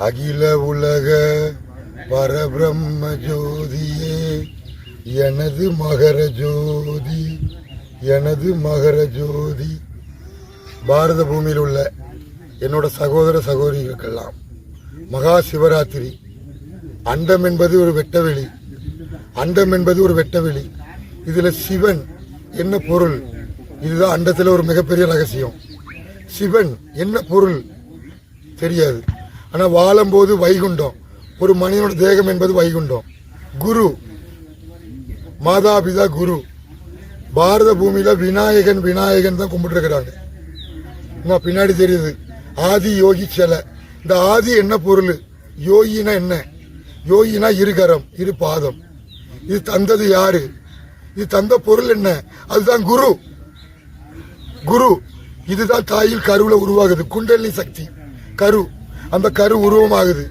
அகில உலக பரபிரம்ம ஜோதியே எனது மகர ஜோதி, எனது மகர ஜோதி. பாரத பூமியில் உள்ள என்னோட சகோதர சகோதரிகளுக்கெல்லாம் மகா சிவராத்திரி. அண்டம் என்பது ஒரு வெட்டவெளி, அண்டம் என்பது ஒரு வெட்டவெளி. இதுல சிவன் என்ன பொருள்? இதுதான் அண்டத்தில் ஒரு மிகப்பெரிய ரகசியம். சிவன் என்ன பொருள் தெரியாது. ஆனா வாழும்போது வைகுண்டம், ஒரு மனிதனோட தேகம் என்பது வைகுண்டம். குரு, மாதாபிதா குரு. பாரத பூமியில விநாயகன் விநாயகன் தான் கும்பிட்டு இருக்கிறாங்க. பின்னாடி தெரியுது ஆதி யோகி சிலை. இந்த ஆதி என்ன பொருள்? யோகினா என்ன? யோகினா இருகரம் இரு பாதம். இது தந்தது யாரு? இது தந்த பொருள் என்ன? அதுதான் குரு. குரு இதுதான் தாயில் கருவுல உருவாகுது. குண்டலினி சக்தி கரு, அந்த கரு உருவமாகுது,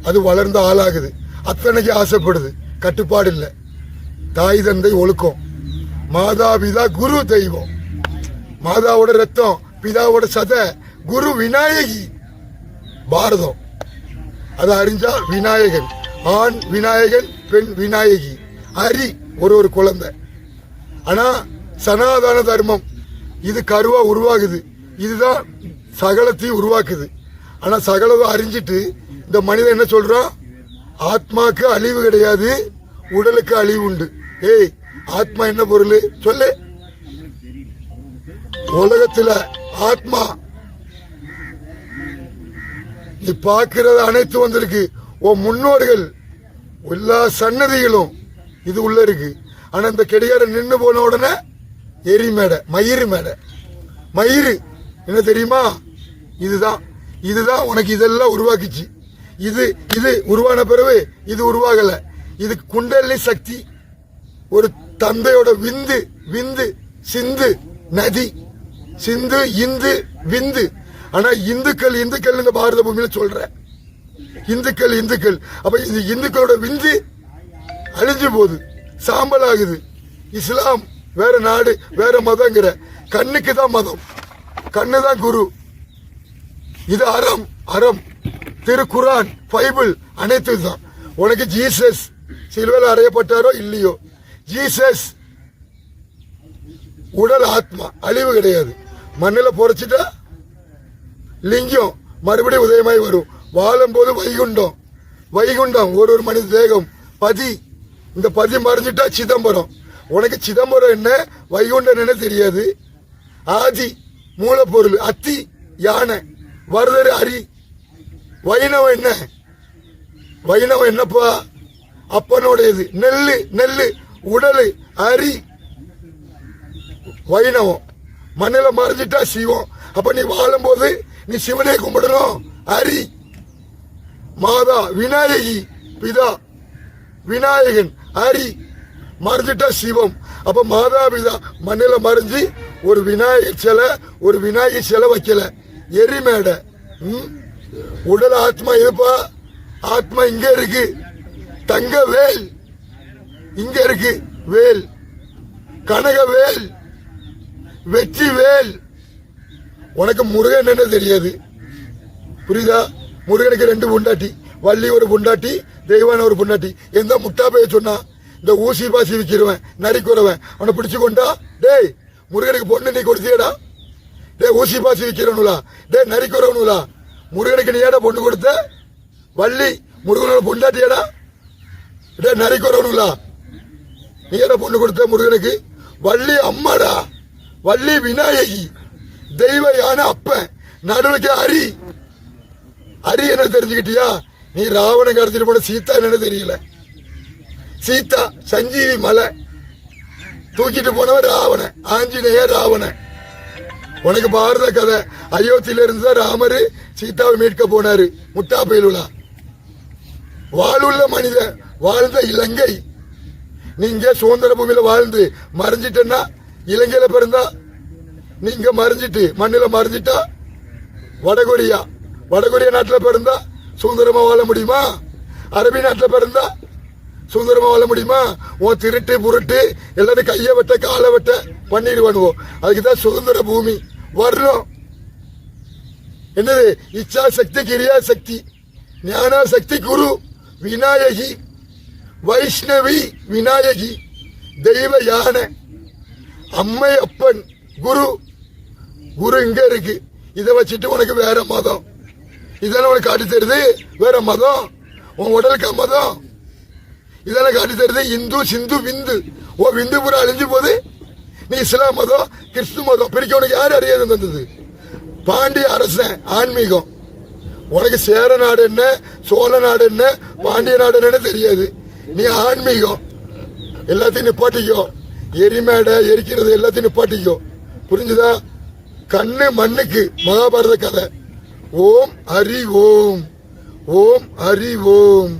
அது வளர்ந்து ஆளாகுது. அத்தனைக்கு ஆசைப்படுது, கட்டுப்பாடு இல்லை. தாய் தந்தை ஒழுக்கம், மாதாபிதா குரு தெய்வம். மாதாவோட ரத்தம், பிதாவோட சத, குரு விநாயகி. பாரதம் அதை அறிஞ்சா விநாயகன், ஆண் விநாயகன், பெண் விநாயகி. ஹரி ஒரு குழந்தை. ஆனா சனாதன தர்மம் இது கருவா உருவாகுது, இதுதான் சகலத்தையும் உருவாக்குது. ஆனா சகலத்தை அறிஞ்சிட்டு இந்த மனிதன் என்ன சொல்றான்? ஆத்மாக்கு அழிவு கிடையாது, உடலுக்கு அழிவு உண்டு. ஏய், ஆத்மா என்ன பொருள் சொல்லு? உலகத்துல ஆத்மா நீ பார்க்கிறது அனைத்து வந்திருக்கு. உன் முன்னோர்கள் எல்லா சன்னதிகளும் இது உள்ள இருக்கு. ஆனா இந்த கெடிகாரம் நின்று போன உடனே எரி மேடை, மயிறு மேடை. மயிறு என்ன தெரியுமா? இதுதான், இதுதான் உனக்கு இதெல்லாம் உருவாக்குச்சு. இது இது உருவான பிறகு இது உருவாகல. இது குண்டலினி சக்தி, ஒரு தந்தையோட விந்து. விந்து சிந்து நதி, சிந்து இந்து விந்து. ஆனா இந்துக்கள் இந்துக்கள் இந்த பாரத பூமியில சொல்ற இந்துக்கள் இந்துக்கள். அப்ப இந்த இந்துக்களோட விந்து அழிஞ்சு போகுது, சாம்பல் ஆகுது. இஸ்லாம் வேற நாடு வேற மதங்கிற. கண்ணுக்கு தான் மதம், கண்ணு தான் குரு. இது அறம், அறம். திருக்குரான், பைபிள் அனைத்து தான். உனக்கு ஜீசஸ் சிலுவையில் அறையப்பட்டாரோ இல்லையோ, ஜீசஸ் உடல் ஆத்மா அழிவு கிடையாது. மண்ணில் பொறைச்சிட்டா லிங்கம் மறுபடியும் உதயமாய் வரும். வாழும் போது வைகுண்டம், வைகுண்டம் ஒரு மனித தேகம் பதி. இந்த பதி மறைஞ்சிட்டா சிதம்பரம். உனக்கு சிதம்பரம் என்ன, வைகுண்டம் என்ன தெரியாது. ஆதி மூலப்பொருள் அத்தி யானை, வரதர் அரி. வைணவம் என்ன? வைணவம் என்னப்பா? அப்பனோடையது. நெல்லு, நெல்லு உடலு அரி. வைணவம் மண்ணில மறைஞ்சிட்டா சிவம். அப்ப நீ வாழும் போது நீ சிவனை கும்பிடணும். அரி. மாதா விநாயகி, பிதா விநாயகன், அரி. மறைஞ்சிட்டா சிவம். அப்ப மாதா பிதா மண்ணில மறைஞ்சு ஒரு விநாயகர் சிலை, ஒரு விநாயகி சிலை வைக்கல. எரிமேடை. உடல் ஆத்மா இதுப்பா. ஆத்மா இங்க இருக்கு. தங்க வேல் இங்க இருக்கு. வேல், கனக வேல், வெற்றி வேல். உனக்கு முருகன் என்ன தெரியாது, புரியுதா? முருகனுக்கு 2 பொண்டாட்டி, வள்ளி ஒரு பொண்டாட்டி, தெய்வான ஒரு பொண்டாட்டி. எந்த முட்டா போய் சொன்னா இந்த ஊசி பாசி விற்கிறவன் நரிக்குறவன் அவனை பிடிச்சு கொண்டா, டேய் முருகனுக்கு பொண்ணு நீ கொடுத்தியடா, டே ஊசி பாசி விற்கிறவனுலா, டே நரிக்குறவனுலா, முருகனுக்கு நீ ஏடா பொண்ணு கொடுத்த? வள்ளி முருகனோட பொண்டாட்டியடா, டே நரிக்குறவனுலா, நீ ஏடா பொண்ணு கொடுத்த முருகனுக்கு? வள்ளி அம்மாடா, வள்ளி விநாயகி, தெய்வ யானை அப்பன், நடுவுக்கு அரி. அரி என்ன தெரிஞ்சுக்கிட்டியா? நீ ராவணன் கடத்திட்டு போன சீதா என்னன்னு தெரியல. சீதா சஞ்சீவி மலை தூக்கிட்டு போனவன் ராவணன், ஆஞ்சநேய ராவணன். உனக்கு பாரத கதை. அயோத்தியில இருந்து தான் ராமரு சீதாவை மீட்க போனாரு. முட்டா பயிலுலா. வாழுள்ள மனிதன் வாழ்ந்த இலங்கை. நீங்க சுதந்திர பூமியில வாழ்ந்து மறைஞ்சிட்டா, இலங்கையில பிறந்தா நீங்க மறைஞ்சிட்டு மண்ணில மறைஞ்சிட்டா, வடகொரியா, வடகொரியா நாட்டில் பிறந்தா சுதந்திரமா வாழ முடியுமா? அரபி நாட்டில் பிறந்தா சுதந்திரமா வாழ முடியுமா? உன் திருட்டு புருட்டு எல்லாரும் கைய வெட்ட காலை வெட்ட பண்ணிடுவானுவோம். அதுக்குதான் சுதந்திர பூமி வரணும். என்னது? இச்சா சக்தி, கிரியா சக்தி. ஞானசக்தி குரு விநாயகி, வைஷ்ணவி விநாயகி, தெய்வ யானை, அம்மை அப்பன் குரு. குரு இங்க இருக்கு. இதை வச்சுட்டு உனக்கு வேற மதம், இதெல்லாம் உனக்கு காட்டி தருது வேற மதம். உன் உடலுக்கு மதம் இதெல்லாம் காட்டி தருது இந்து சிந்து விந்து. ஓ விந்து பூரா அழிஞ்சு போது நீ இஸ்லாம் மதம் கிறிஸ்து மதம் பிரிக்க உனக்கு யாரு அறியாது தந்தது? பாண்டிய அரசன் ஆன்மீகம். உனக்கு சேர நாடு என்ன, சோழ நாடு என்ன, பாண்டிய நாடு என்ன தெரியாது. நீ ஆன்மீகம். எல்லாத்தையும் நிப்பாட்டிக்கோ. எரிமேடை எரிக்கிறது எல்லாத்தையும் நிப்பாட்டிக்கோ. புரிஞ்சுதா? கண்ணு மண்ணுக்கு மகாபாரத கதை. ஓம் ஹரி ஓம், ஓம் ஹரி ஓம்.